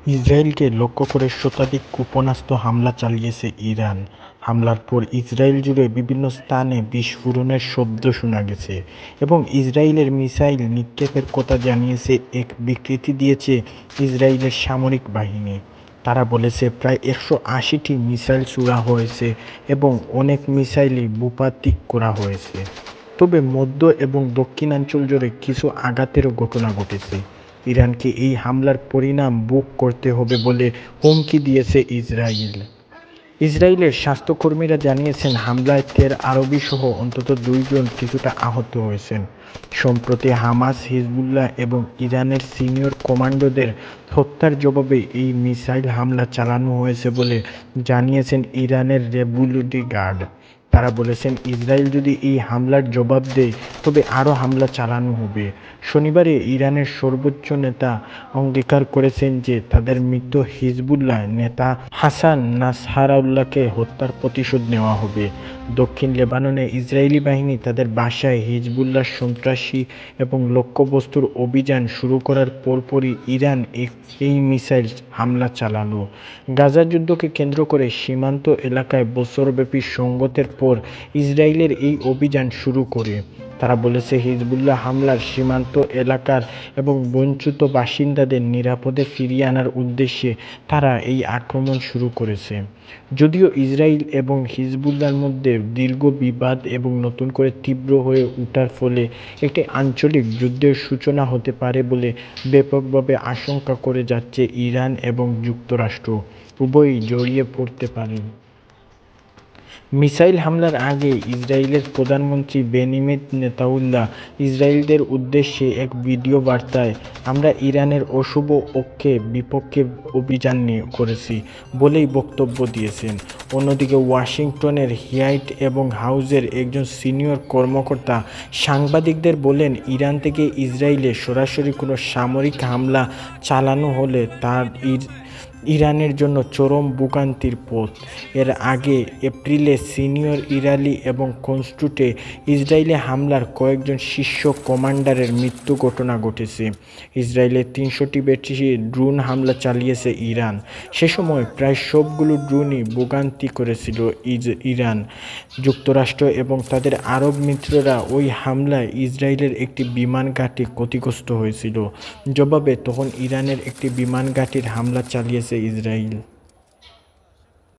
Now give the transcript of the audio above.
ইসরায়েলকে লক্ষ্য করে শতাধিক ক্ষেপণাস্ত্র হামলা চালিয়েছে ইরান। হামলার পর ইসরায়েল জুড়ে বিভিন্ন স্থানে বিস্ফোরণের শব্দ শোনা গেছে এবং ইসরায়েলের মিসাইল নিক্ষেপের কথা জানিয়েছে এক বিবৃতি দিয়েছে ইসরায়েলের সামরিক বাহিনী। তারা বলেছে প্রায় 180টি মিসাইল ছোড়া হয়েছে এবং অনেক মিসাইলই ভূপাতিত করা হয়েছে। তবে মধ্য এবং দক্ষিণাঞ্চল জুড়ে কিছু আঘাতেরও ঘটনা ঘটেছে। ইরানকে এই হামলার পরিণাম ভোগ করতে হবে বলে হুমকি দিয়েছে ইসরায়েল। ইসরায়েলের স্বাস্থ্যকর্মীরা জানিয়েছেন হামলায় তেল আরবি সহ অন্তত 2 জন কিছুটা আহত হয়েছেন। সম্প্রতি হামাস, হিজবুল্লাহ এবং ইরানের সিনিয়র কমান্ডোদের হত্যার জবাবে এই মিসাইল হামলা চালানো হয়েছে বলে জানিয়েছেন ইরানের রেভলিউশনারি গার্ড। তারা বলেছেন ইসরায়েল যদি এই হামলার জবাব দেয় তবে আরও হামলা চালানো হবে। শনিবারে ইরানের সর্বোচ্চ নেতা অঙ্গীকার করেছেন যে তাদের মৃত হিজবুল্লাহ নেতা হাসান নাসরাল্লাহকে হত্যার প্রতিশোধ নেওয়া হবে। দক্ষিণ লেবাননে ইসরায়েলি বাহিনী তাদের বাসায় হিজবুল্লাহ সন্ত্রাসী এবং লক্ষ্যবস্তুর অভিযান শুরু করার পরপরই ইরান এই মিসাইল হামলা চালানো। গাজা যুদ্ধকে কেন্দ্র করে সীমান্ত এলাকায় বছরব্যাপী সংঘাতের পর ইসরায়েলের এই অভিযান শুরু করে। তারা বলেছে হিজবুল্লাহ হামলার সীমান্ত এলাকার এবং বঞ্চিত বাসিন্দাদের নিরাপদে ফিরিয়ে আনার উদ্দেশ্যে তারা এই আক্রমণ শুরু করেছে। যদিও ইসরায়েল এবং হিজবুল্লাহর মধ্যে দীর্ঘ বিবাদ এবং নতুন করে তীব্র হয়ে ওঠার ফলে একটি আঞ্চলিক যুদ্ধের সূচনা হতে পারে বলে ব্যাপকভাবে আশঙ্কা করে যাচ্ছে ইরান এবং যুক্তরাষ্ট্র উভয়ই জড়িয়ে পড়তে পারেন। মিসাইল হামলার আগে ইসরায়েলের প্রধানমন্ত্রী বেনিয়ামিন নেতানিয়াহু ইসরায়েলিদের উদ্দেশ্যে এক ভিডিও বার্তায় আমরা ইরানের অশুভ ঐক্যের বিপক্ষে অভিযান করেছি বলেই বক্তব্য দিয়েছেন। অন্যদিকে ওয়াশিংটনের হোয়াইট হাউসের একজন সিনিয়র কর্মকর্তা সাংবাদিকদের বলেন ইরান থেকে ইসরায়েলে সরাসরি কোনো সামরিক হামলা চালানো হলে তার ইরানের জন্য চরম ভোগান্তির পথ। এর আগে এপ্রিলে সিনিয়র ইরানি এবং কনস্টুটে ইসরায়েলি হামলার কয়েকজন শীর্ষ কমান্ডারের মৃত্যু ঘটনা ঘটেছে। ইসরায়েলের 300টি বেশি ড্রোন হামলা চালিয়েছে ইরান। সে সময় প্রায় সবগুলো ড্রোনই ভোগান্তি করেছিল ইরান। যুক্তরাষ্ট্র এবং তাদের আরব মিত্ররা ওই হামলায় ইসরায়েলের একটি বিমান ঘাঁটি ক্ষতিগ্রস্ত হয়েছিল। জবাবে তখন ইরানের একটি বিমান ঘাঁটির হামলা চালিয়েছে ইসরায়েল।